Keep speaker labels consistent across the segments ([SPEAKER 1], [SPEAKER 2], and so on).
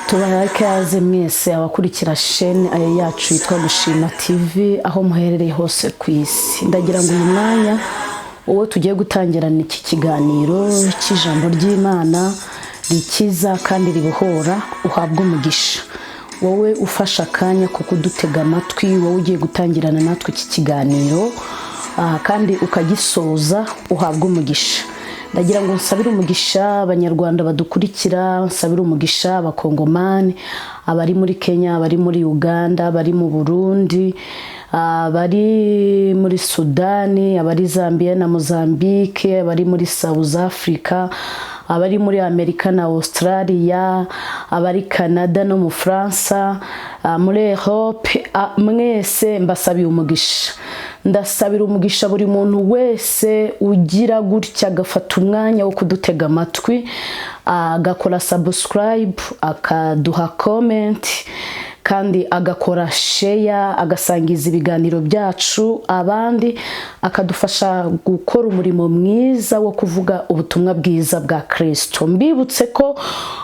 [SPEAKER 1] Tubahaye ikaze mwese abakurikira chaîne yacu yitwa Gushima TV aho muherereye hose ku isi. Ndagira ngo uyu mwanya uwo tugiye gutangirana iki kiganiro cy'ijambo ry'Imana rikiza kandi ribohora uhabwa umugisha. Wowe ufasha akanya ko kudutega amatwi, wowe ugiye gutangirana natwe iki kiganiro kandi ukagisoza uhabwa umugisha. Ndagira ngo nsabire umugisha abanyarwanda badukurikira, nsabire umugisha abakongomani, abari muri Kenya, abari muri Uganda, abari mu Burundi, abari muri Sudani, abari Zambia na Mozambique, abari muri South Africa, abari muri Amerika na Australia, abari Canada no mu France, muri Europe, mwese mbasabiye umugisha. Ndasabira umugisha buri muntu wese ugira gutya agafata umwanya wo kudutega amatwi, agakora subscribe, akaduha comment, kandi agakora share, agasangiza ibiganiro byacu abandi, akadufasha gukora umurimo mwiza wo kuvuga ubutumwa bwiza bwa Kristo. Mbibutse ko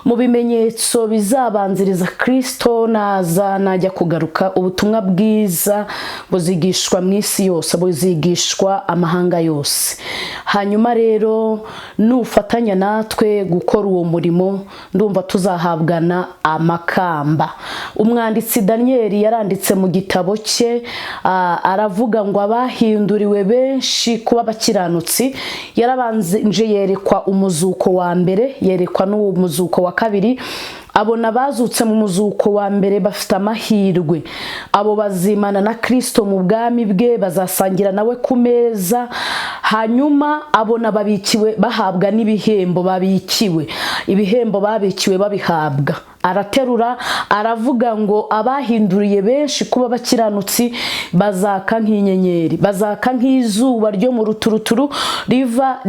[SPEAKER 1] mu bimenyetso bizabanziriza Kristo najya kugaruka, ubutumwa bwiza buzigishwa mu isi yose, buzigishwa amahanga yose. Hanyuma rero nufatanya natwe gukora uwo murimo, ndumva tuzahabwana amakamba. Umwanditsi Danieli yaranditse mu gitabo cye, aravuga ngo abahinduriwe benshi kuba abakiranutsi. Yarabanje yerekwa umuzuko wa mbere, yerekwa n'umuzuko wa kabiri. Abona bazutse mu muzuko wa mbere bafite amahirwe, abo bazimana na Kristo mu bwami bwe, bazasangira nawe ku meza. Hanyuma abona babikiwe, bahabwa n'ibihembo babikiwe, ibihembo babikiwe babihabwa. Araterura aravuga ngo abahinduriye benshi kuba abakiranutsi bazaka nk'inyenyeri, bazaka nk'izuba ryo mu ruturuturu riva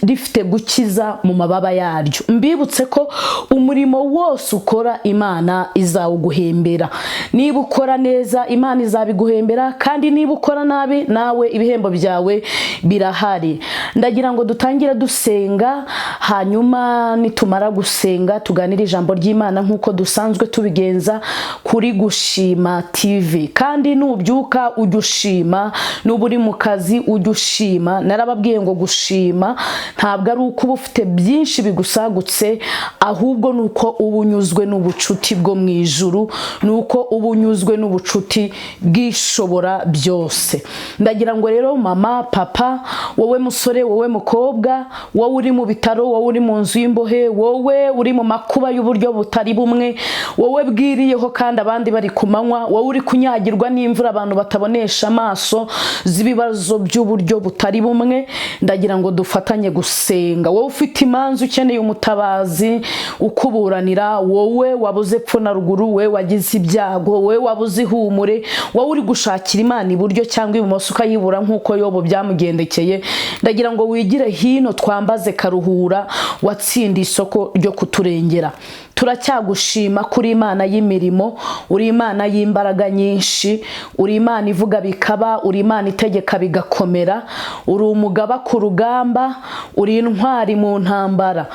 [SPEAKER 1] rifite gukiza mu mababa yaryo. Mbibutse ko umurimo wose ukora Imana izawuguhembera. Niba ukora neza Imana izabiguhembera, kandi niba ukora nabi nawe ibihembo byawe birahari. Ndagira ngo dutangire dusenga, hanyuma nitumara gusenga tuganire ijambo ry'Imana nk'uko dusanzwe tubigenza kuri Gushima TV. Kandi nubyuka ujye ushima, nuba uri mu kazi ujye ushima. Narababwiye ngo gushima ntabwo ari uko uba ufite byinshi bigusagutse, ahubwo nuko uba unyuzwe n'ubucuti bwo mu ijuru, nuko uba unyuzwe n'ubucuti bw'ishobora byose. Ndagira ngo rero mama, papa, wowe musore, wowe mukobwa, wowe uri mu bitaro, wowe uri mu nzu y'imbohe, wowe uri mu makuba y'uburyo butari bumwe, wowe bwiriyeho kandi abandi bari ku manywa, wowe uri kunyagirwa n'imvura abantu batabonesha amaso z'ibibazo by'uburyo butari bumwe, ndagira ngo dufatanye gusenga. Wowe ufite imanza ukeneye umutabazi ukuburanira, wowe wabuze epfo na ruguru, wowe wagize ibyago, wowe wabuze ihumure, wowe uri gushakira Imana iburyo cyangwa ibumoso ukayibura nk'uko Yobu byamugendekeye, ndagira ngo wigire hino twambaze Karuhura watsindiye isoko ryo kuturengera. Turacyagushima kuri Imana y'imirimo, uri Imana y'imbaraga nyinshi, uri Imana ivuga bikaba, uri Imana itegeka bigakomera, uri umugaba ku rugamba, uri intwari mu ntambara.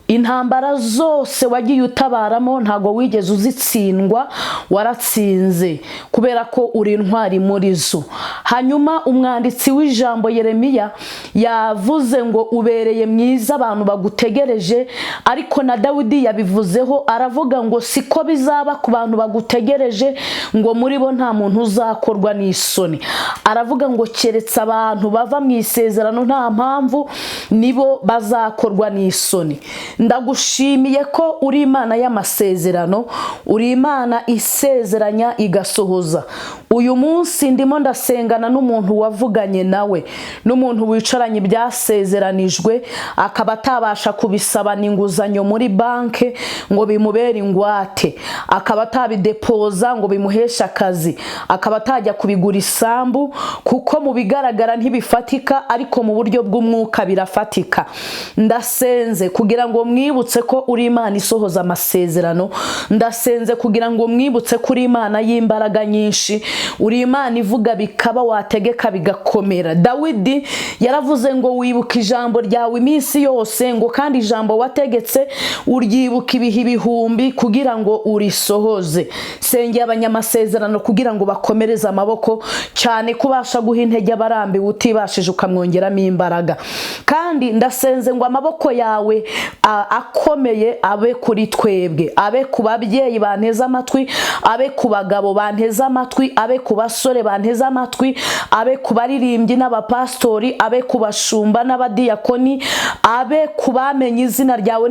[SPEAKER 1] Intambara zose wagiye utabaramo ntago wigeze uzitsindwa, waratsinze kubera ko uri intwari muri zo. Hanyuma umwanditsi w'ijambo Yeremiya yavuze ngo ubereye mwiza abantu bagutegereje, ariko na Dawidi yabivuzeho aravuga ngo siko bizaba ku bantu bagutegereje, ngo muri bo nta muntu uzakorwa n'isoni. Aravuga ngo keretse abantu bava mu isezerano nta mpamvu, nibo bazakorwa n'isoni. Ndagushimiye ko uri Imana y'amasezerano, uri Imana isezeranya igasohoza. Uyu munsi ndimo ndasengana n'umuntu wavuganye nawe, n'umuntu wicaranye ibyasezeranijwe akaba atabasha kubisabana inguzanyo muri banke ngo bimubere ingwate, akaba atabidepoza ngo bimuheshe akazi, akaba atajya kubigura isambu kuko mu bigaragara ntibifatika, ariko mu buryo bw'umwuka birafatika. Ndasenze kugira ngo mwibutse ko uri Imana isohoza amasezerano. Ndasenze kugira ngo mwibutse ko uri Imana y'imbaraga nyinshi, uri Imana ivuga bikaba, wategeka bigakomera. Dawidi yaravuze ngo wibuka ijambo ryawe iminsi yose, ngo kandi ijambo wategetse uryibuka ibihe ibihumbi kugira ngo urisohoze. Sengeye abanyamasezerano kugira ngo bakomereze amaboko, cyane kubasha guha intege abarambiwe utibashije ukamwongeramo imbaraga. Kandi ndasenze ngo amaboko yawe akomeye abe kuri twebwe, abe ku babyeyi banteze amatwi, abe ku bagabo banteze amatwi, abe ku basore banteze amatwi, abe ku baririmbyi n'abapastori, abe ku bashumba n'abadiyakoni, abe ku bamenye izina ryawe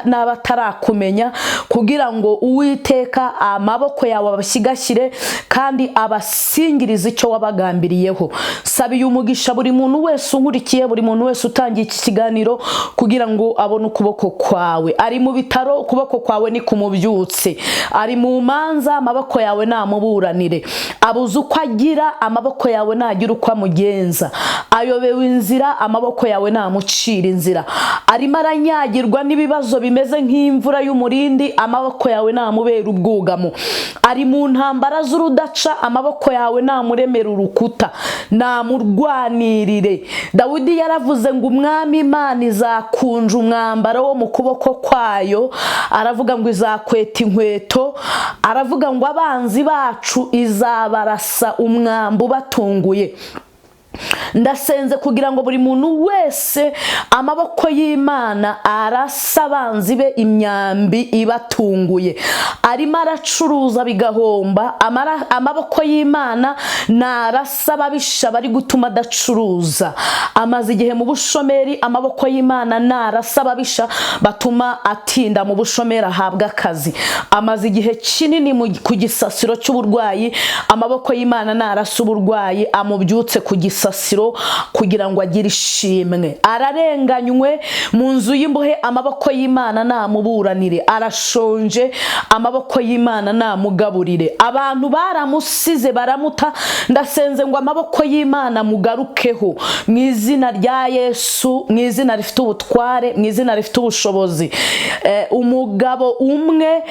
[SPEAKER 1] n'abatarakumenya, kugira ngo Uwiteka amaboko yawe abashyigashyire kandi abasingirize icyo wabagambiriyeho. Sabiye umugisha buri muntu wese unkurikiye, buri muntu wese utangiye iki kiganiro, kugira ngo abone ukuboko kwawe. Ari mu bitaro, ukuboko kwawe ni kumubyutse. Ari mu manza, amaboko yawe namuburanire. Abuze uko agira, amaboko yawe nagira uko amugenza. Ayobewe inzira, amaboko yawe namucira inzira. Arimo aranyagirwa n'ibibazo bimeze nk'imvura y'umurindi, amaboko yawe namubera ubwugamo. Ari mu ntambara z'urudaca, amaboko yawe namuremera urukuta, namurwanirire. Dawidi yaravuze ngo umwami Imana izakunja umwambaro wo mu kuboko kwayo, aravuga ngo izakweta inkweto, aravuga ngo abanzi bacu izabarasa umwambi ubatunguye. Ndasenze kugira ngo buri muntu wese amaboko y'Imana arasa abanzi be imyambi ibatunguye. Arimo aracuruza bigahomba, amaboko y'Imana narasa ababisha bari gutuma adacuruza. Amaze igihe mu bushomeri, amaboko y'Imana narasa ababisha batuma atinda mu bushomeri ahabwa akazi. Amaze igihe kinini ku gisasiro cy'uburwayi, amaboko y'Imana narasa uburwayi amubyutse ku gisasiro kugira ngo agire ishimwe. Ararenganywe mu nzu y'imbohe, amaboko y'Imana namuburanire. Arashonje, amaboko y'Imana namugaburire. Abantu baramusize baramuta, ndasenze ngo amaboko y'Imana mugarukeho mu izina rya Yesu, mu izina rifite ubutware, mu izina rifite ubushobozi. Umugabo umwe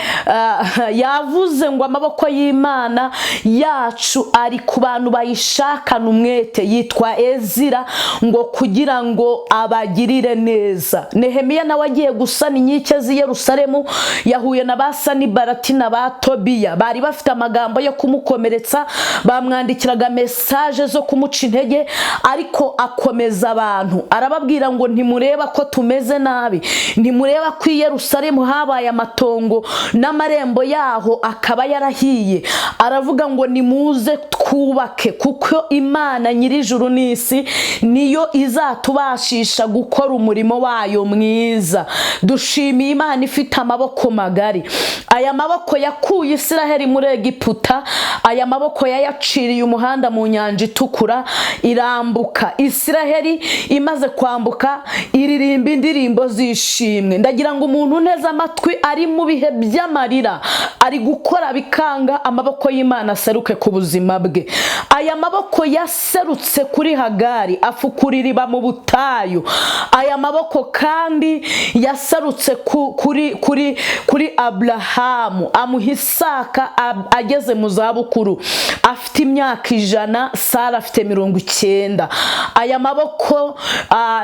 [SPEAKER 1] yavuze ngo amaboko y'Imana yacu ari ku bantu bayishakana umwete, yitwa Ezira, ngo kugira ngo abagirire neza. Nehemiya nawe agiye gusana inkike z'i Yerusalemu, yahuye na ba Sanibalati na ba Tobiya, bari bafite amagambo yo kumukomeretsa, bamwandikiraga mesaje zo kumuca intege, ariko akomeza abantu. Arababwira ngo ntimureba ko tumeze nabi, ntimureba ko i Yerusalemu habaye amatongo n'amarembo yaho akaba yarahiye. Aravuga ngo nimuze twubake, kuko Imana nyir'ijuru n'isi niyo izatubashisha gukora umurimo wayo mwiza. Dushimiye Imana ifite amaboko magari. Aya maboko yakuye Isiraheli muri Egiputa, aya maboko yayaciriye umuhanda mu nyanja itukura, irambuka. Isiraheli imaze kwambuka iririmba indirimbo zishimwe. Ndagira ngo umuntu uneze amatwi ari mu bihe by'amarira, ari gukora bikanga, amaboko y'Imana aseruke ku buzima bwe. Aya maboko yaserutse kuri Hagari, afukura iriba mu butayu. Aya maboko kandi yaserutse kuri Aburahamu, amuha Isaka ageze mu zabukuru, afite imyaka 100, Sara afite 90. Aya maboko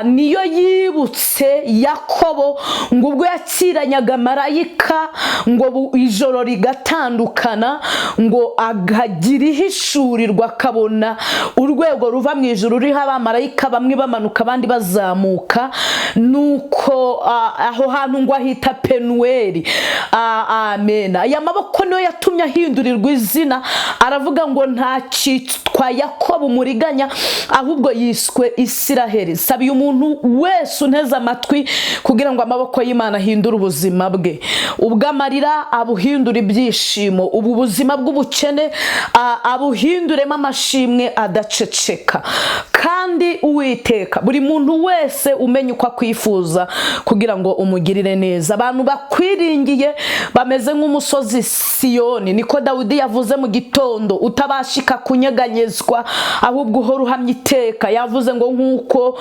[SPEAKER 1] niyo yibutse Yakobo ngo ubwo yakiranyaga marayika, ngo ijoro rigatandukana, ngo agagira ihishurirwa, akabona urwego ruva mu ijuru ruriho abamarayika, bamwe bamanuka abandi bazamuka. Nuko aho hantu ngo ahita Penueli. Amen. Aya maboko niyo yatumye ahindurirwa izina, aravuga ngo nta cyitwa Yakobo umuriganya, ahubwo yiswe Isiraheli. Sabiye umuntu wese unteze amatwi kugira ngo amaboko y'Imana ahindure ubuzima bwe, ubw'amarira abuhindura ibyishimo, ubu buzima bw'ubukene abuhinduremo amashimwe adaceceka. kandi Uwiteka buri muntu wese umenye uko akwifuza kugira ngo umugirire neza. Abantu bakwiringiye bameze nk'umusozi Siyoni, niko Dawidi yavuze mu gitondo, utabashika kunyeganyezwa ahubwo uhora uhamye iteka. Yavuze ngo nk'uko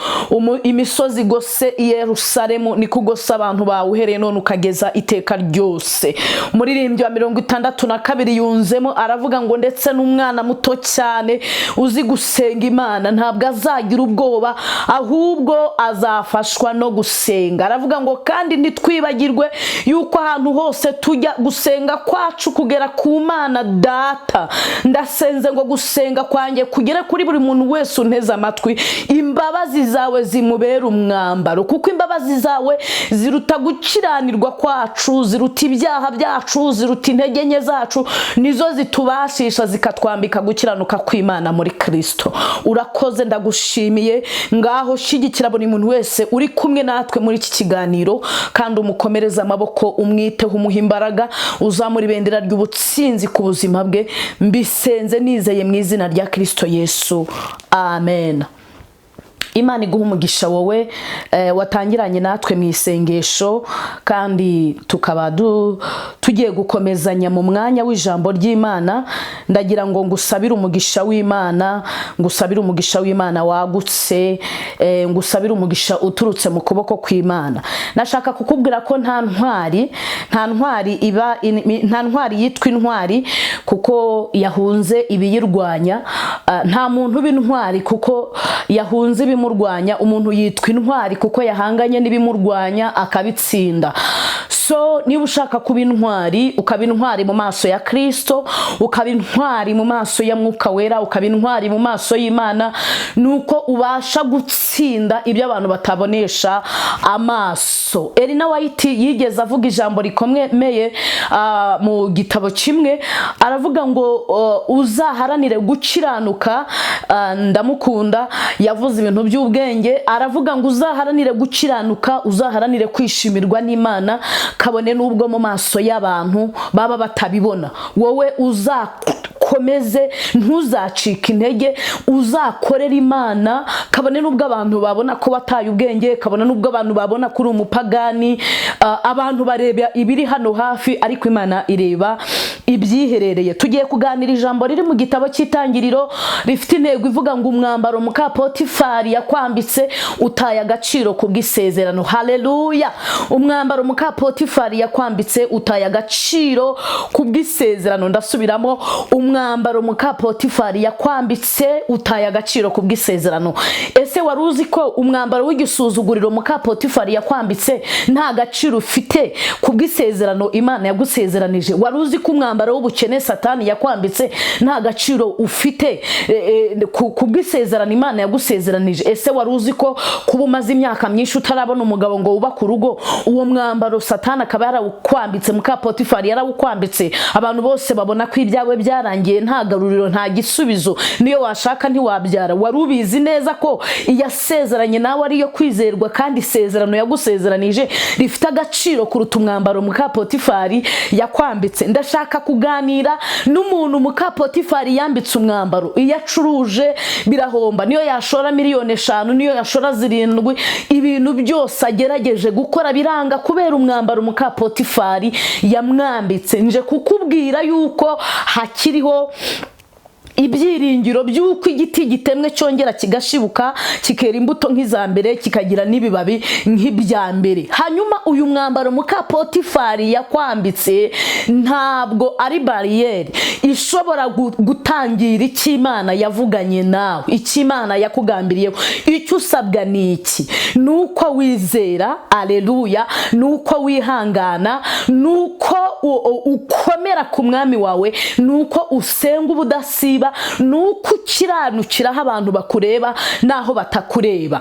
[SPEAKER 1] imisozi igose i Yerusalemu niko ugose abantu bawe uhereye none ukageza iteka ryose. Umuririmbyi wa 62 yunzemo aravuga ngo ndetse n'umwana muto cyane uzi gusenga Imana ntabwo azagira ubwoba ahubwo azafashwa no gusenga. Aravuga ngo kandi ntitwibagirwe yuko ahantu hose tujya gusenga kwacu kugera ku Mana Data. Ndasenze ngo gusenga kwanjye kugere kuri buri muntu wese unteze amatwi. Imbabazi zawe zimubera umwambaro, kuko imbabazi zawe ziruta gukiranirwa kwacu, ziruta ibyaha byacu, ziruta intege nke zacu, nizo zitubashisha zikatwambika gukiranuka kw'Imana muri Kristo. Urakoze, ndagushimiye. Ngaho shigikira buri muntu wese uri kumwe natwe muri iki kiganiro, kandi umukomereza amaboko, umwiteho, umuha imbaraga, uzamura ibendera ry'ubutsinzi ku buzima bwe. Mbisenze nizeye mu izina rya Kristo Yesu, amen. Imana iguha umugisha wowe watangiranye natwe mu isengesho, kandi tukaba tugiye gukomezanya mu mwanya w'ijambo ry'Imana. Ndagira ngo ngusabire umugisha w'Imana, ngusabire umugisha w'Imana wagutse, ngusabire umugisha uturutse mu kuboko kw'Imana. Nashaka kukubwira ko nta ntwari yitwa intwari kuko yahunze ibiyirwanya. Nta muntu b'intwari kuko yahunze ibimurwanya. Umuntu yitwa intwari kuko yahanganye n'ibimurwanya akabitsinda. So niba ushaka kuba intwari, ukaba intwari mu maso ya Kristo, ukaba intwari mu maso ya Mwuka Wera, ukaba intwari mu maso y'Imana, nuko ubasha gutsinda ibyo abantu batabonesha amaso. Elina White yigeze avuga ijambo rikomeye mu gitabo kimwe, aravuga ngo uzaharanire gukiranuka. Ndamukunda, yavuze ibintu by'ubwenge. Aravuga ngo uzaharanire gukiranuka, uzaharanire kwishimirwa n'Imana, kabone n'ubwo mu maso y'abantu baba batabibona. Wowe uzakomeze, ntuzacike intege, uzakorera Imana, kabone n'ubwo abantu babona ko bataye ubwenge, kabone n'ubwo abantu babona kuri umupagani. Abantu bareba ibiri hano hafi, ariko Imana ireba ibyiherereye. Tugiye kuganira ijambo riri mu gitabo cy'Itangiriro, rifite intego ivuga ngo umwambaro muka Potifari yakwambitse utaye agaciro kubw'isezerano. Haleluya! Umwambaro muka Potifari yakwambitse utaye agaciro kubw'isezerano. Ndasubiramo, umwambaro muka Potifari yakwambitse utaye agaciro kubw'isezerano. Ese wari uzi ko umwambaro w'igisuzuguriro muka Potifari yakwambitse nta gaciro ufite kubw'isezerano Imana yagusezeranije? Wari uzi ko umwambaro w'ubukene Satani yakwambitse nta gaciro ufite kubw'isezerano Imana yagusezeranije? Ese wari uzi ko kuba umaze imyaka myinshi utarabona umugabo ngo wubake urugo, uwo mwambaro Satani akaba yarawukwambitse, muka Potifari yarawukwambitse? Abantu bose babona ko ibyawe byarangiye, nta garuriro, nta gisubizo, niyo washaka ntiwabyara. Wari ubizi neza ko iyasezeranye nawe ariyo kwizerwa, kandi isezerano yagusezeranije rifite agaciro kuruta umwambaro muka Potifari yakwambitse? Ndashaka kuganira n'umuntu muka Potifari yambitse umwambaro. Iyo acuruje birahomba, niyo yashora miliyoni 5, niyo yashora 7, ibintu byose agerageje gukora biranga kubera umwambaro muka Potifari yamwambitse. Nje kukubwira yuko hakiriho ibyiringiro by'uko igiti gitemwe cyongera kigashibuka, kikera imbuto nk'iza mbere, kikagira n'ibibabi nk'ibya mbere. Hanyuma uyu mwambaro muka Potifari yakwambitse ntabwo ari bariyeri ishobora gutangira icyo Imana yavuganye nawe, icyo Imana yakugambiriyeho. Icyo usabwa ni iki? Nuko wizera, aleluya, nuko wihangana, nuko ukomera ku mwami wawe, nuko usenga ubudasiba, nuko ukiranukira aho abantu bakureba naho batakureba.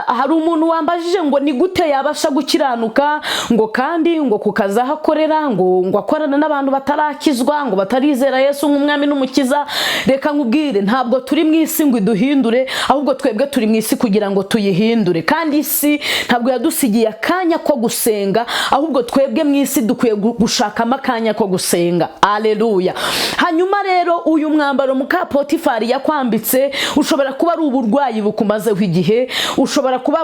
[SPEAKER 1] Hari umuntu wambajije ngo ni gute yabasha gukiranuka, ngo kandi ngo kukaza aho akorera, ngo akorana n'abantu batarakizwa, ngo batarizera Yesu nk'umwami n'umukiza. Reka nkubwire, ntabwo turi mu isi ngo iduhindure, ahubwo twebwe turi mu isi kugira ngo tuyihindure. Kandi isi ntabwo yadusigiye akanya ko gusenga, ahubwo twebwe mu isi dukwiye gushakamo akanya ko gusenga. Aleluya! Hanyuma rero uyu mwambaro muka Potifari yakwambitse, ushobora kuba ari uburwayi bukumazeho igihe, ushobora kuba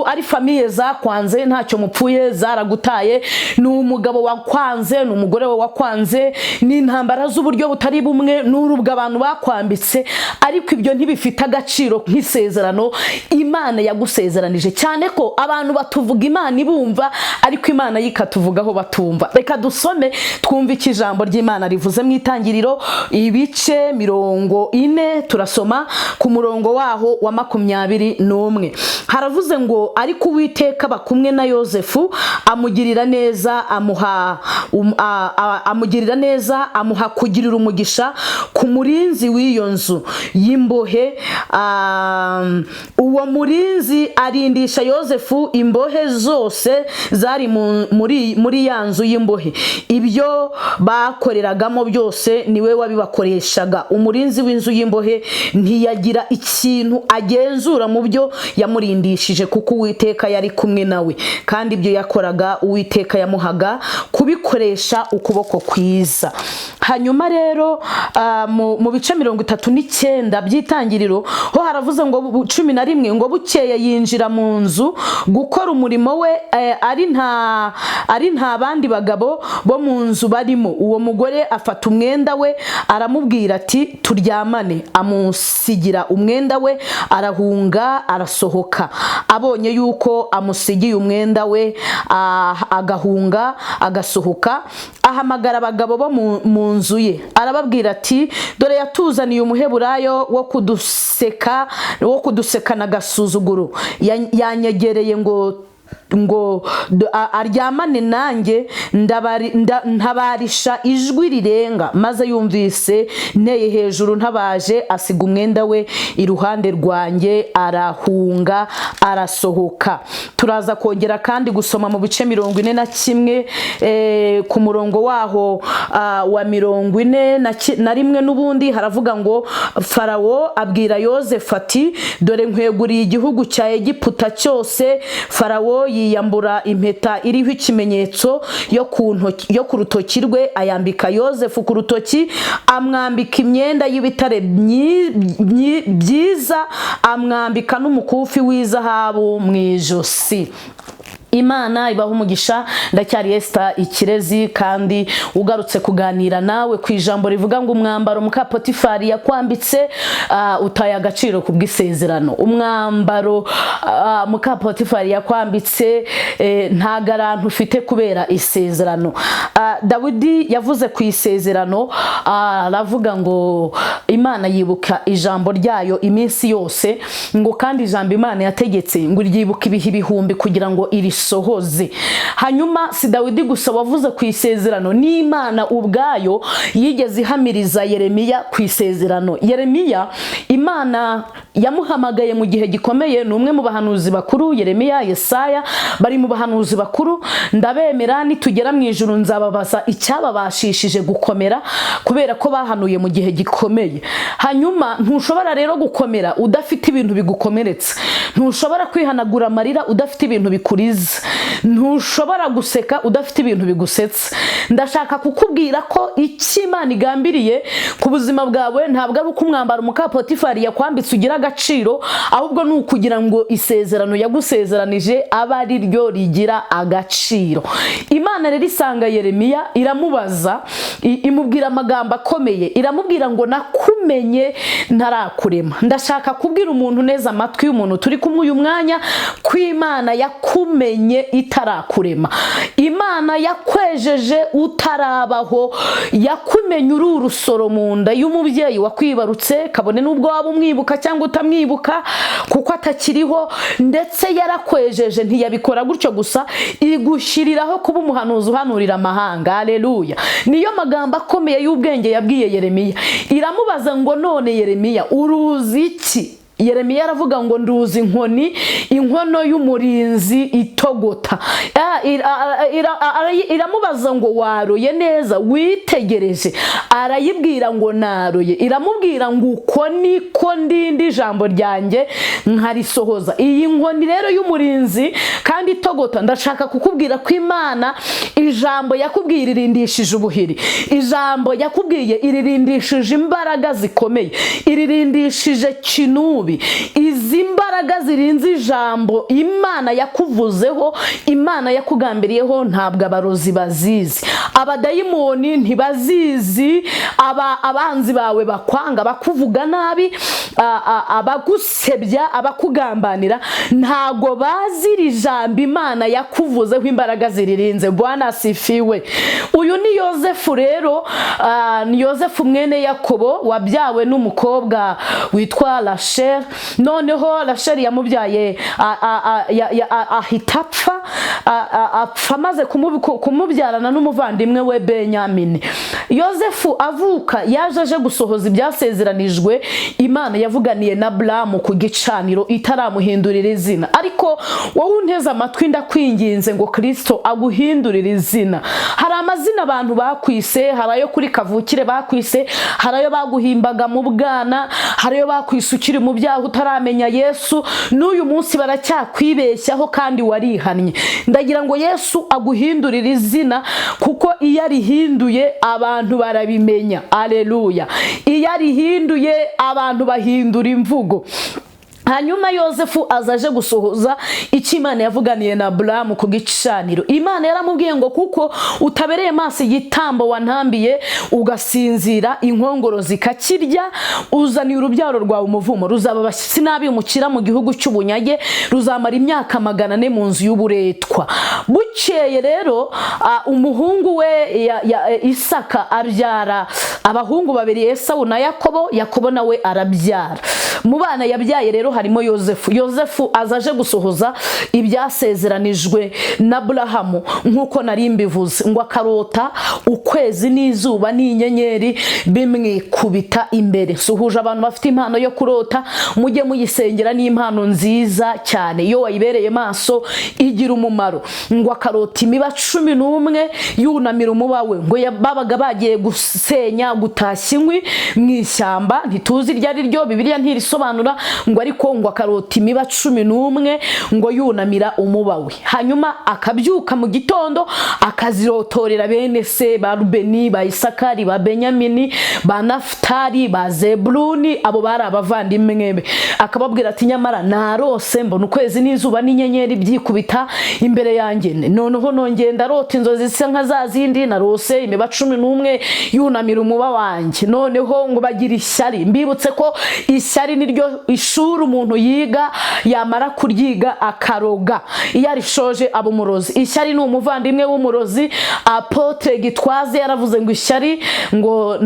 [SPEAKER 1] ari famiye zakwanze ntacyo mupfuye zaragutaye, ni umugabo wakwanze, ni umugore we wakwanze, ni intambara z'uburyo butari bumwe, n'urubwa abantu bakwambitse, ariko ibyo ntibifite agaciro nk'isezerano Imana yagusezeranije. Cyane ko abantu batuvuga Imana ibumva, ariko Imana yikatuvugaho batumva. Reka dusome twumve iki ijambo ry'Imana rivuze mu Itangiriro ibice 40, turasoma ku murongo waho wa 21. Haravuze ngo ariko Uwiteka bakumwe na Yozefu amugirira neza, amuha kugirira umugisha ku murinzi w'iyo nzu y'imbohe. Uwo murinzi arindisha Yozefu imbohe zose zari muri ya nzu y'imbohe. Ibyo bakoreragamo byose niwe wabibakoreshaga. Umurinzi w'inzu y'imbohe ntiyagira ikintu agenzura mu byo yamurindishije, kuko Uwiteka yari kumwe nawe, kandi ibyo yakoraga Uwiteka yamuhaga kubikoresha ukuboko kwiza. Hanyuma rero mu bice 39 by'Itangiriro ho haravuze ngo 11 ngo bukeye yinjira mu nzu gukora umurimo we, ari nta bandi bagabo bo mu nzu barimo. Uwo mugore afata umwenda we aramubwira ati turyamane, amusigira umwenda we, arahunga arasohoka. Abonye yuko amusigiye umwenda we agahunga agasohoka, ahamagara abagabo bo mu nzu ye, arababwira ati dore yatuzaniye umuheburayo wo kudusekana agasuzuguro, yanyegereye ngo aryamane nanjye, ntabarisha ijwi rirenga, maze yumvise nteye hejuru ntabaje, asiga umwenda we iruhande rwanjye, arahunga arasohoka. Turaza kongera kandi gusoma mu bice 41 ku murongo waho wa 41 n'ubundi haravuga ngo Farawo abwira Yozefu ati dore nkweguriye igihugu cya Egiputa cyose. Farawo yiyambura impeta iriho ikimenyetso yo ku rutoki rwe, ayambika Yozefu ku rutoki, amwambika imyenda y'ibitare byiza, amwambika n'umukufi w'izahabu mu ijosi. Imana ibaho umugisha. Ndacyari Esther Ikirezi, kandi ugarutse kuganira nawe ku ijambo rivuga ngo umwambaro muka Potifari yakwambitse utaye agaciro ku bw'isezerano. Umwambaro muka Potifari yakwambitse nta garanti ufite kubera isezerano. Dawidi yavuze ku isezerano, aravuga ngo Imana yibuka ijambo ryayo iminsi yose, ngo kandi ijambo Imana yategetse ngo ryibuka ibihe ibihumbi kugira ngo irisohoze. Hanyuma si Dawidi gusa wavuze ku isezerano, n'Imana ubwayo yigeze ihamiriza Yeremiya ku isezerano. Yeremiya Imana yamuhamagaye mu gihe gikomeye, ni umwe mu bahanuzi bakuru. Yeremiya, Yesaya bari mu bahanuzi bakuru. Ndabemera nitugera mu ijuru nzababaza icyababashishije gukomera, kubera ko bahanuye mu gihe gikomeye. Hanyuma ntushobora rero gukomera udafite ibintu bigukomeretsa, ntushobora kwihanagura amarira udafite ibintu bikuriza, ntushobora guseka udafite ibintu bigusetsa. Ndashaka kukubwira ko icyo Imana igambiriye ku buzima bwawe ntabwo ari uko umwambaro muka Potifari yakwambitse ugira agaciro, ahubwo ni ukugira ngo isezerano yagusezeranije abe ari ryo rigira agaciro. Imana rero isanga Yeremiya, iramubaza, imubwira amagambo akomeye, iramubwira ngo nakumenye ntarakurema. Ndashaka kubwira umuntu neza amatwi y'umuntu turi kumwe uyu mwanya ko Imana yakumenye itarakurema. Imana yakwejeje utarabaho, yakumenye uri urusoro mu nda y'umubyeyi wakwibarutse, kabone n'ubwo waba umwibuka cyangwa utamwibuka kuko atakiriho, ndetse yarakwejeje. Ntiyabikora gutyo gusa, igushyiriraho kuba umuhanuzi uhanurira amahanga. Haleluya! Niyo magambo akomeye y'ubwenge yabwiye Yeremiya. Iramubaza ngo none Yeremiya uruzi iki Yeremiya aravuga ngo nduzi inkoni, inkono y'umurinzi itogota. Iramubaza ngo waroye neza, witegereje? Arayibwira ngo naroye. Iramubwira ngo uko niko ndindi ijambo ryanjye nkarisohoza. Iyi nkoni rero y'umurinzi kandi itogota, ndashaka kukubwira ko Imana ijambo yakubwiye iririndishije ubuhiri, ijambo yakubwiye iririndishije imbaraga zikomeye, iririndishije kinubi. Izi mbaraga zirinze ijambo Imana yakuvuzeho, Imana yakugambiriyeho, ntabwo abarozi bazizi, abadayimoni ntibazizi, abanzi bawe bakwanga, bakuvuga nabi, abagusebya, abakugambanira, ntago bazira ijambo Imana yakuvuzeho imbaraga ziririnze. Bwana asifiwe. Uyu ni Yozefu rero, ni Yozefu mwene Yakobo wabyawe n'umukobwa witwa Rachel. Noneho Rachel yamubyaye ahita apfa amaze kumubyarana n'umuvandimwe we Benyamini. Yozefu avuka yaje aje gusohoza ibyasezeranijwe Imana yavuganiye na Aburahamu ku gicaniro itaramuhindurira izina. Ariko wowe unteze amatwi ndakwinginze ngo Kristo aguhindurire izina. Hari amazina abantu bakwise, hari ayo kuri kavukire bakwise, hari ayo baguhimbaga mu bwana, hari ayo bakwise ukiri mu byaha utaramenya Yesu, n'uyu munsi baracyakwibeshyaho kandi warihannye. Ndagira ngo Yesu aguhindurire izina, kuko iyo arihinduye abantu barabimenya. Aleluya. Iyo arihinduye abantu bahindura imvugo. Hanyuma Yozefu azaje gusohoza icyo Imana yavuganiye na Aburahamu ku gicaniro. Imana yaramubwiye ngo kuko utabereye maso igitambo wantambiye ugasinzira, inkongoro zikakirya, uzaniye urubyaro rwawe umuvumo, ruzaba abashyitsi n'abimukira mu gihugu cy'ubunyage, ruzamara imyaka 400 mu nzu y'uburetwa. Bukeye rero umuhungu we Isaka abyara abahungu babiri, Esawu na Yakobo. Yakobo nawe arabyara. Mu bana yabyaye rero harimo Yozefu. Yozefu azaje gusohoza ibyasezeranijwe na Aburahamu nkuko nari mbivuze, ngo akarota ukwezi n'izuba n'inyenyeri bimwikubita imbere. Suhuje abantu bafite impano yo kurota, mujye muyisengera, n'impano nziza cyane. Iyo wayibereye maso igira umumaro. Ngo akarota imiba 11 yunamira umuba we, ngo babaga bagiye gusenya, gutashya inkwi mu ishyamba, ntituzi iryo ari ryo, Bibiliya ntirisobanura, ngo ariko ngo akarota imiba 11 ngo yunamira umuba we. Hanyuma akabyuka mu gitondo akazirotorera bene se ba Rubeni, ba Isakari, ba Benyamini, ba Nafutali, ba Zebuluni, abo bari abavandimwe be. Akababwira ati nyamara narose mbona ukwezi n'izuba n'inyenyeri byikubita imbere yanjye, noneho nongenda rota inzozi zisa nka za zindi narose, imiba 11 yunamira umuba wanjye. Noneho ngo bagira ishyari. Mbibutse ko ishyari niryo ishuri umuntu yiga, yamara kuryiga akaroga. Iyo arishoje aba umurozi. Ishyari ni umuvandimwe w'umurozi. Apotre Gitwaza yaravuze ngo ishyari ngo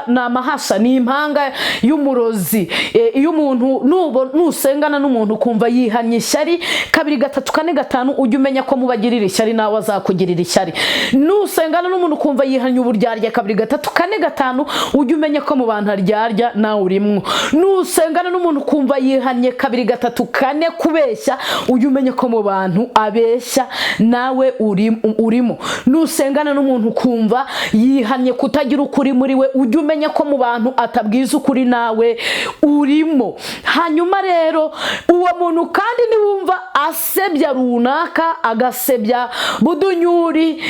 [SPEAKER 1] namahasha ni impanga y'umurozi. Iyo umuntu nusengana n'umuntu kumva yihanye ishyari 2 3 4 5 ujye umenya ko mubagirira ishyari nawe azakugirira ishyari. Nusengana n'umuntu kumva yihanye uburyarya 2 3 4 5 ujye umenya ko mu bantu aryarya nawe urimwo. Nusengana n'umuntu kumva yihanye 2 3 4 kubeshya, ujye umenya ko mu bantu abeshya nawe urimo. Nusengana n'umuntu kumva yihanye kutagira ukuri muri we, ujye umenya ko mu bantu atabwiza ukuri nawe urimo. Hanyuma rero uwo muntu kandi niwumva asebya runaka, agasebya Budunyuri,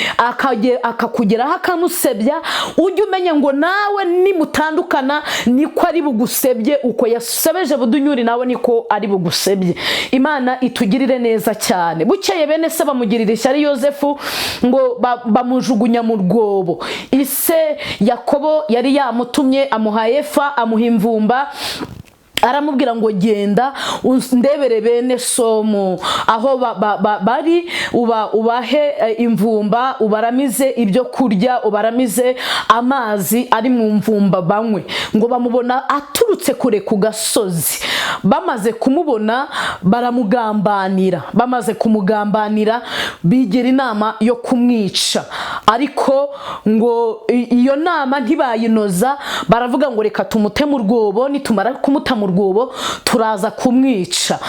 [SPEAKER 1] akakugeraho akamusebya, ujye umenya ngo nawe nimutandukana niko ari bugusebye. Uko yasebeje Budunyuri nawe niko ari bugusebye. Imana itugirire neza cyane. Bukeye bene se bamugirira ishyari Yozefu, ngo bamujugunya mu rwobo. Ise Yakobo yari yamutumye, amuha Efa, amuha imvumba, aramubwira ngo genda ndebere bene Somu aho bari, ubahe imvumba, ubaramize ibyo kurya, ubaramize amazi ari mu mvumba banywe. Ngo bamubona aturutse kure ku gasozi. Bamaze kumubona baramugambanira. Bamaze kumugambanira bigira inama yo kumwica. Ariko ngo iyo nama ntibayinoza, baravuga ngo reka tumute mu rwobo, nitumara kumuta mu rwobo turaza kumwica.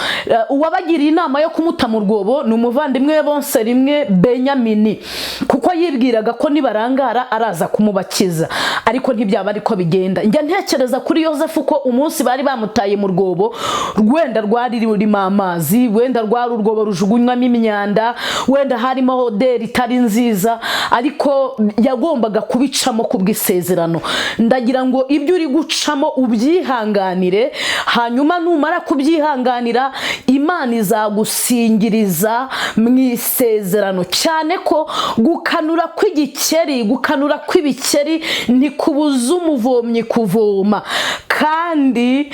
[SPEAKER 1] Uwabagiriye inama yo kumuta mu rwobo ni umuvandimwe we bonse rimwe Benyamini, kuko yibwiraga ko nibarangara araza kumubakiza, ariko ntibyaba ariko bigenda. Njya ntekereza kuri Yozefu ko umunsi bari bamutaye mu rwobo, wenda rwari rurimo amazi, wenda rwari urwobo rujugunywamo imyanda, wenda harimo hoderi itari nziza, ariko yagombaga kubicamo kubw'isezerano. Ndagira ngo ibyo uri gucamo ubyihanganire, hanyuma numara kubyihanganira Imana izagusingiriza mu isezerano. Cyane ko gukanura kw'ibikeri ntikubuza umuvomyi kuvoma, kandi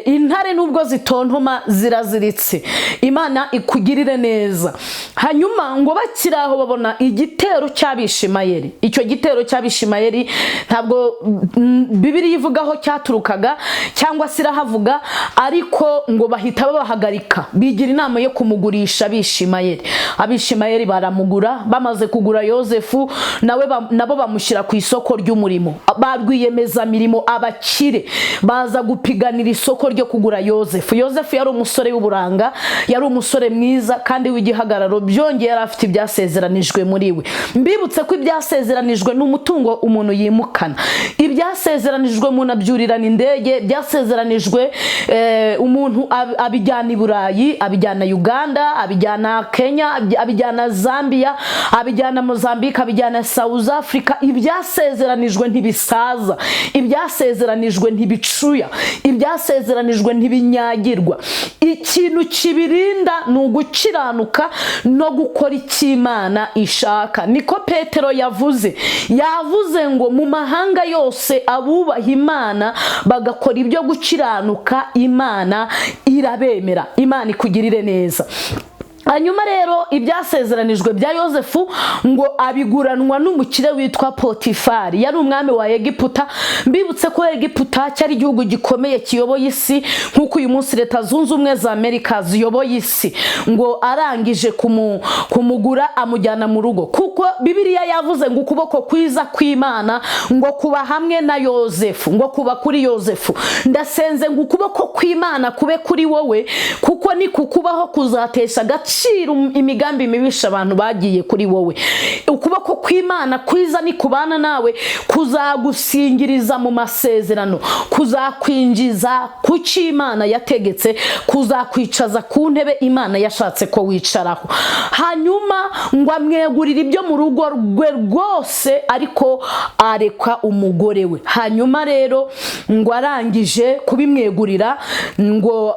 [SPEAKER 1] intare nubwo zitontoma ziraziritse. Imana ikugirire neza. Hanyuma ngo bakiri aho babona igitero cy'Abishimayeli. Icyo gitero cy'Abishimayeli ntabwo Bibiliya ivugaho cyaturukaga cyangwa se irahavuga, ariko ngo bahita babahagarika, bigira inama yo kumugurisha Abishimayeli. Abishimayeli baramugura, bamaze kugura Yozefu nabo bamushyira ku isoko ry'umurimo. Ba rwiyemezamirimo abakire baza gupiganira isoko ryo kugura Yozefu. Yozefu yari umusore w'uburanga, yari umusore mwiza kandi w'igihagararo, byongeye yari afite ibyasezeranijwe muri we. Mbibutse ko ibyasezeranijwe n'umutungo umuntu yimukana, ibyasezeranijwe umuntu abyurirana indege, byasezeranijwe umuntu abijyana i Burayi, abijyana Uganda, abijyana Kenya, abijyana Zambia, abijyana Mozambique, abijyana South Africa. Ibyasezeranijwe ntibisaza, ibyasezeranijwe ntibicuya, ibyasezeranijwe ntibinyagirwa. Ikintu kibirinda ni ugukiranuka no gukora icyo Imana ishaka. Niko Petero yavuze ngo mu mahanga yose abubaha Imana bagakora ibyo gukiranuka, Imana irabemera. Imana ikugirire neza. Hanyuma rero ibyasezeranijwe bya Yozefu ngo abiguranwa n'umukire witwa Potifari, yari umwami wa Egiputa. Mbibutse ko Egiputa cyari igihugu gikomeye kiyoboye isi, nk'uko uyu munsi Leta Zunze Ubumwe za Amerika ziyoboye isi. Ngo arangije kumugura amujyana mu rugo, kuko Bibiliya yavuze ngo ukuboko kwiza kw'Imana ngo kuba hamwe na Yozefu, ngo kuba kuri Yozefu. Ndasenze ngo ukuboko kw'Imana kube kuri wowe, kuko ni kukubaho kuzatesha agaciro imigambi mibisha abantu bagiye kuri wowe. Ukuboko kw'Imana kwiza ni kubana nawe, kuzagusingiriza mu masezerano, kuzakwinjiza ku cyo Imana yategetse, kuzakwicaza ku ntebe Imana yashatse ko wicaraho. Hanyuma ngo amwegurire ibyo mu rugo rwe rwose, ariko areka umugore we. Hanyuma rero ngo arangije kubimwegurira, ngo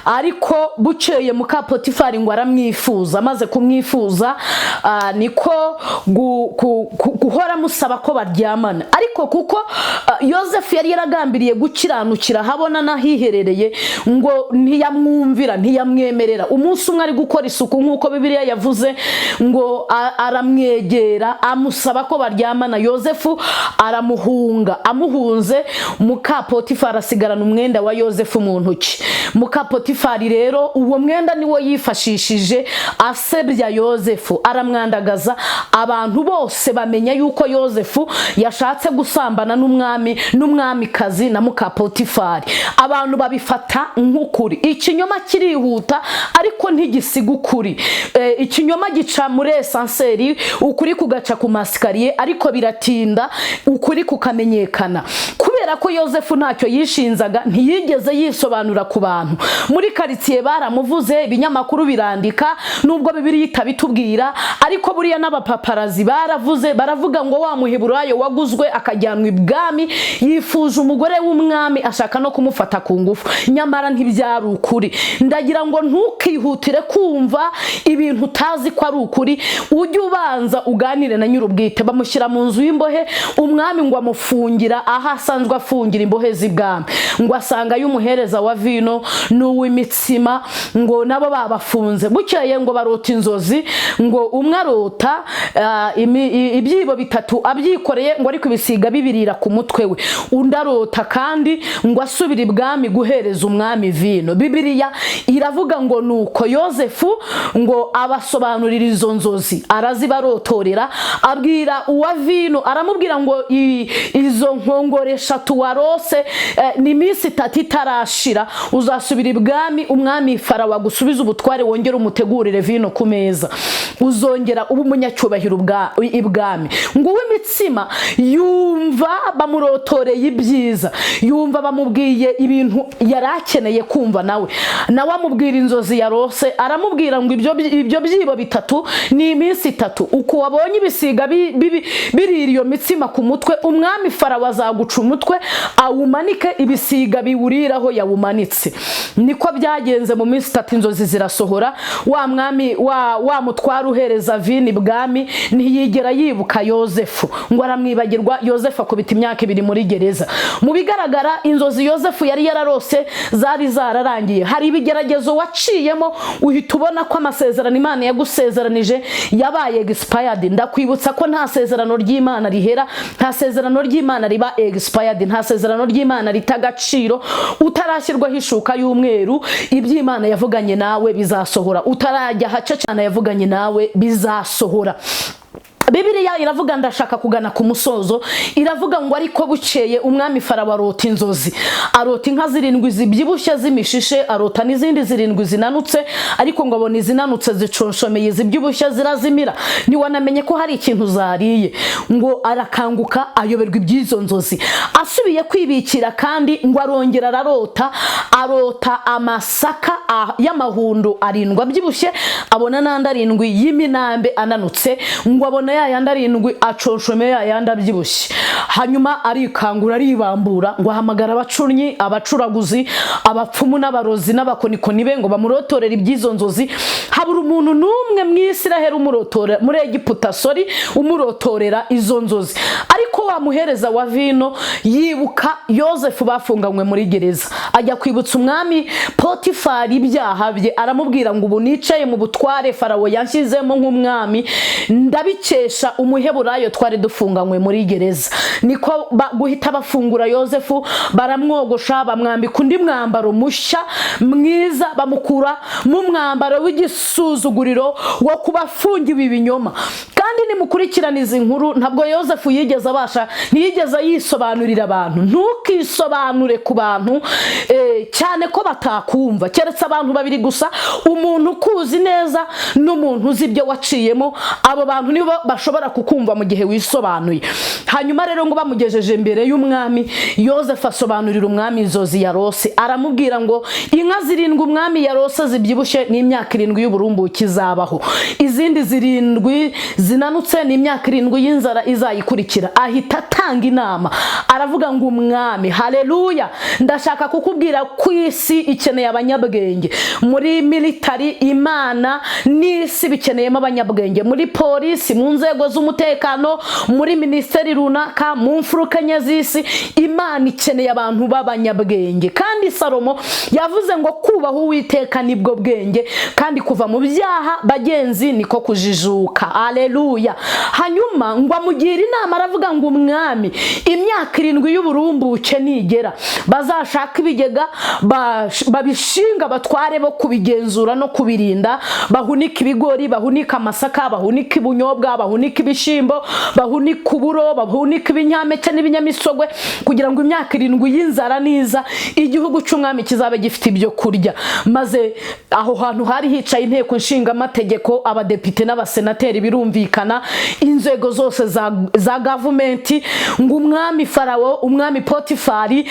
[SPEAKER 1] ariko bukeye muka Potifari ngo aramwifuza. Amaze kumwifuza niko guhora musaba ko baryamana, ariko kuko Yozefu yari yaragambiriye gukiranukira habona nahiherereye, ngo ntiyamwumvira, ntiyamwemerera. Umunsi umwe ari gukora isuku nk'uko Bibiliya yavuze, ngo aramwegera amusaba ko baryamana. Yozefu aramuhunga, amuhunze muka Potifari asigarana umwenda wa Yozefu mu ntoki. Muka Potifari rero uwo mwenda niwo yifashishije asebya Yozefu, aramwandagaza. Abantu bose bamenya yuko Yozefu yashatse gusambana n'umwamikazi na muka Potifari. Abantu babifata nk'ukuri. Ikinyoma kirihuta ariko ntigisiga ukuri. Ikinyoma gica muri esanseri, ukuri kugaca ku masikariye, ariko biratinda ukuri kukamenyekana. Kubera ko Yozefu ntacyo yishinzaga, ntiyigeze yisobanura ku bantu. Muri karitsiye baramuvuze, ibinyamakuru birandika, nubwo Bibiliya itabitubwira, ariko buriya n'abapaparazi baravuze, baravuga ngo wa Muheburayo waguzwe akajyanwa ibwami yifuje umugore w'umwami, ashaka no kumufata ku ngufu. Nyamara ntibyari ukuri. Ndagira ngo ntukihutire kumva ibintu utazi ko ari ukuri. Ujye ubanza uganire na nyir'ubwite. Bamushyira mu nzu y'imbohe, umwami ngo amufungira aho asanzwe afungira imbohe z'ibwami. Ngo asanga y'umuhereza wa vino n'uw'imitsima, ngo nabo babafunze. Bukeye ngo barota inzozi, ngo umwe arota ibyibo bitatu abyikoreye, ngo ariko ibisiga bibirira ku mutwe we. Undi arota kandi ngo asubira ibwami guhereza umwami vino. Bibiliya iravuga ngo nuko Yozefu ngo abasobanurira izo nzozi, arazibarotorera, abwira uwa vino, aramubwira ngo izo nkongoro 3 itatu warose ni iminsi itatu itarashira uzasubira ibwami, umwami Farawo agusubiza ubutware, wongera umutegurire vino ku meza, uzongera uba umunyacyubahiro ibwami. Nguwo imitsima yumva bamurotoreye ibyiza, yumva bamubwiye ibintu yari akeneye kumva, nawe amubwira inzozi yarose, aramubwira ngo ibyo byibo bitatu ni iminsi itatu, uko wabonye ibisiga birira iyo mitsima ku mutwe, umwami Farawo azaguca umutwe awumanike, ibisiga biwuriraho yawumanitse. Niko byagenze mu minsi itatu, inzozi zirasohora. Wa mwami wa mutwara uhereza vino ibwami ntiyigera yibuka Yozefu, ngo aramwibagirwa. Yozefu akubita imyaka 2 muri gereza. Mu bigaragara inzozi Yozefu yari yararose zari zararangiye. Hari ibigeragezo waciyemo uhita ubona ko amasezerano Imana yagusezeranije yabaye expired. Ndakwibutsa ko nta sezerano ry'Imana rihera, nta sezerano ry'Imana riba expired, nta sezerano ry'Imana ritagaciro. Utarashyirwaho ishuka y'umweru, iby'Imana yavuganye nawe bizasohora. Utarajya haca cyane yavuganye nawe bizasohora. Bibiliya iravuga, ndashaka kugana ku musozo, iravuga ngo ariko bukeye umwami Farawo arota inzozi, arota inka 7 zibyibushye z'imishishe, arota n'izindi 7 zinanutse, ariko ngo abona izinanutse ziconshomeye, zibyibushye zirazimira. Niwanamenye ko hari ikintu zariye. Ngo arakanguka ayoberwa iby'izo nzozi, asubiye kwibikira kandi ngo arongera arota amasaka y'amahundo 7 abyibushye, abona n'andi 7 y'iminambe ananutse, ngo abona yayandi 7 aconshome yayandi abyibushye. Hanyuma arikangura aribambura, ngo ahamagara abacunyi, abacuraguzi, abapfumu n'abarozi n'abakonikoni be ngo bamurotorera iby'izo nzozi. Habura umuntu n'umwe mu Isiraheli umurotorera, muri Egiputa umurotorera izo nzozi. Ariko wamuhereza wa vino yibuka Yozefu bafunganywe muri gereza, ajya kwibutsa umwami Potifari ibyaha bye, aramubwira ngo ubu nicaye mu butware Farawo yanshyizemo nk'umwami, ndabikesha umuheburayo twari dufunganywe muri gereza. Niko guhita bafungura Yozefu, baramwogosha, bamwambika undi mwambaro mushya mwiza, bamukura mu mwambaro w'igisuzuguriro wo kubafungiwe ibinyoma. Kandi nimukurikirana izi nkuru, ntabwo Yozefu ntiyigeze yisobanurira abantu. Ntukisobanure ku bantu cyane ko batakumva, keretse abantu babiri gusa, umuntu ukuzi neza n'umuntu uzi ibyo waciyemo. Abo bantu nibo bashobora kukumva mu gihe wisobanuye. Hanyuma rero ngo bamugejeje imbere y'umwami, Yozefu asobanurira umwami inzozi yarose, aramubwira ngo inka 7 umwami yarose zibyibushye ni imyaka 7 y'uburumbuke izabaho, izindi 7 zinanutse ni imyaka 7 y'inzara izayikurikira. Ahita atanga inama, aravuga ngo umwami, haleluya, ndashaka kukubwira ku isi ikeneye abanyabwenge. Muri military Imana n'isi bikeneyemo abanyabwenge, muri polisi, mu nzego z'umutekano, muri ministeri runaka, mu mfurukanye z'isi, Imana ikeneye abantu b'abanyabwenge. Kandi Salomo yavuze ngo kubaha Uwiteka nibwo bwenge, kandi kuva mu byaha bagenzi niko kujijuka. Haleluya. Hanyuma ngo amugira inama, aravuga ngo umwami, imyaka 7 y'uburumbuke nigera, bazashaka ibigega babishinga batware bo kubigenzura no kubirinda, bahunika ibigori, bahunika amasaka, bahunika ibunyobwa, bahunika ibishimbo, bahunika uburo, bahunika ibinyampeke n'ibinyamisogwe, kugira ngo imyaka 7 y'inzara niza, igihugu cy'umwami kizabe gifite ibyo kurya. Maze aho hantu hari hicaye inteko nshinga amategeko, abadepite n'abasenateri, birumvikana inzego zose za government. Ngo umwami Farawo, umwami Potifari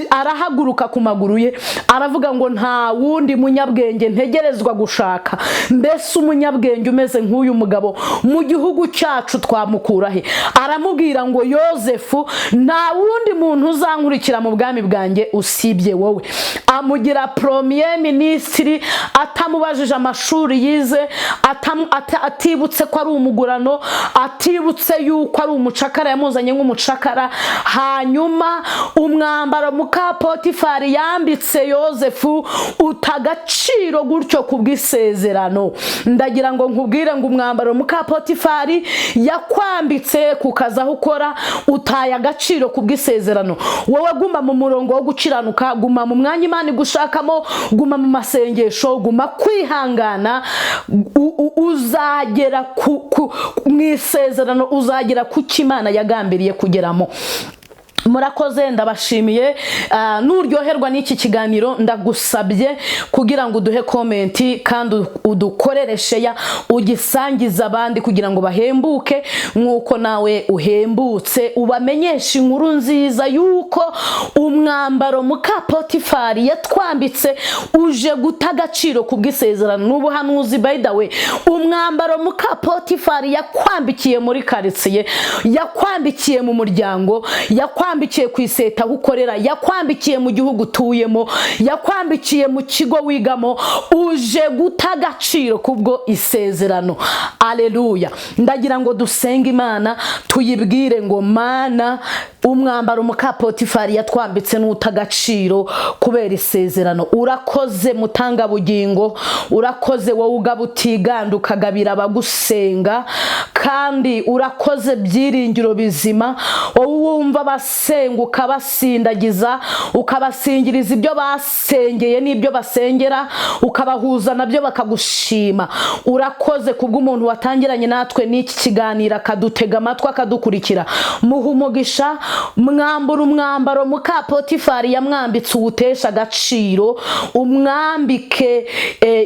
[SPEAKER 1] arahaguruka ku maguru ye, aravuga ngo nta wundi munyabwenge ntegerezwa gushaka. Mbese umunyabwenge umeze nk'uyu mugabo mu gihugu cyacu twamukura he? Aramubwira ngo Yozefu, nta wundi muntu uzankurikira mu bwami bwanjye usibye wowe. Amugira premier ministre, atamubajije amashuri yize, atibutse ko ari umugurano, atibutse yuko ari umucakara, yamuzanye nk'umucakara. Hanyuma umwambaro muka Potifari yambitse Yozefu utagaciro gutyo kubw'isezerano. Ndagira ngo nkubwire ngo umwambaro muka Potifari yakwambitse kukaza ukora utaye agaciro kubw'isezerano. Wowe guma mu murongo wo gukiranuka, guma mu mwanya Imana gushakamo, guma mu masengesho, guma kwihangana, uzagera mu isezerano, uzagera ku Imana yagambiriye kugeramo. murakoze, ndabashimiye. Nuryoherwa n'iki kiganiro ndagusabye kugira ngo uduhe komenti kandi udukorere share, ugisangiza abandi kugira ngo bahembuke nk'uko nawe uhembutse, ubamenyesha inkuru nziza yuko umwambaro muka Potifari yatwambitse uje guta agaciro kubw'isezerano n'ubuhanuzi. By the way, umwambaro muka Potifari yakwambikiye muri karitsiye, yakwambikiye mu muryango, yakwambikiye ku iseta aho ukorera, yakwambikiye mu gihugu utuyemo, yakwambikiye mu kigo wigamo, uje guta agaciro kubwo isezerano. Aleluya. Ndagira ngo dusenge Imana tuyibwire ngo Mana, umwambaro muka Potifari yatwambitse n'uta agaciro kubera isezerano. Urakoze mutanga bugingo, urakoze wowe ugaba utiganda ukagabira abagusenga, kandi urakoze byiringiro bizima, wowe wumva basenga ukabasindagiza, ukabasingiriza ibyo basengeye n'ibyo basengera, ukabahuza nabyo bakagushima. Urakoze kubw'umuntu watangiranye natwe n'iki kiganiro akadutega amatwi akadukurikira. Muha umugisha, mwambura umwambaro muka Potifari yamwambitse uwutesha agaciro, umwambike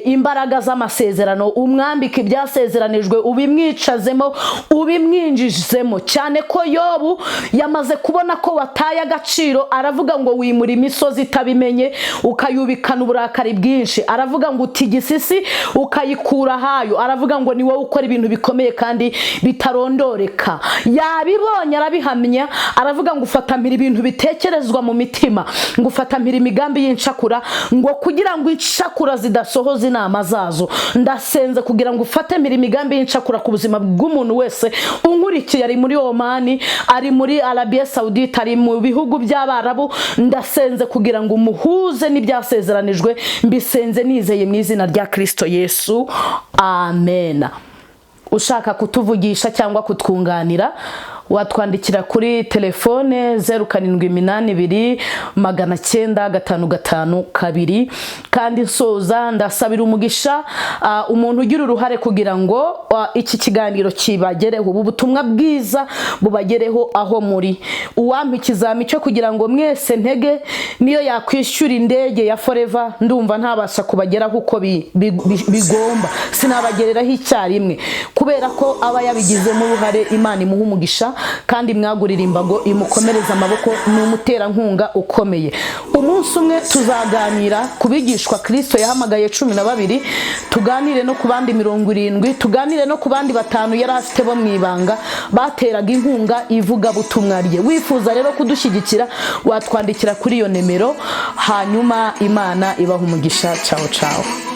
[SPEAKER 1] imbaraga z'amasezerano, umwambike ibyasezeranijwe, ubimwicazemo, ubimwinjizemo. Cyane ko Yobu yamaze kubona ko wataye agaciro, aravuga ngo wimura imisozi itabimenye ukayubikana uburakari bwinshi, aravuga ngo utigisisi ukayikura hayo, aravuga ngo ni wowe ukora ibintu bikomeye kandi bitarondoreka. Yabibonye arabihamya, aravuga ngo ufatamira ibintu bitekerezwa mu mitima, ngo ufatamira imigambi y'incakura, ngo kugira ngo incakura zidasohoza inama zazo. Ndasenze kugira ngo ufatamira imigambi y'incakura ku buzima bw'umuntu wese unkurikiye, ari muri Omani, ari muri Arabia Saudite, ari mu bihugu by'Abarabu. Ndasenze kugira ngo umuhuze n'ibyasezeranijwe, mbisenze nizeye mu izina rya Kristo Yesu, amen. Ushaka kutuvugisha cyangwa kutwunganira, watwandikira kuri telefone 0782 kandi nsoza ndasabira umugisha umuntu ugira uruhare kugira ngo iki kiganiro kibagereho, ubu butumwa bwiza bubagereho aho muri. Uwampa ikizami cyo kugira ngo mwese ntege niyo yakwishyura indege ya Forever, ndumva ntabasha kubageraho uko bigomba, sinabagereraho icyarimwe kubera ko aba yabigizemo uruhare. Imana imuha umugisha kandi mwagurira imbago imukomereza amaboko, n'umuterankunga ukomeye. Umunsi umwe tuzaganira kubigishwa Kristo yahamagaye 12, tuganire no kubandi 70, tuganire no kubandi 5 yari afite bo mwibanga bateraga inkunga ivuga butumwa rye. Wifuza rero kudushyigikira, watwandikira kuri iyo nimero, hanyuma Imana ibaha umugisha. Ciao ciao.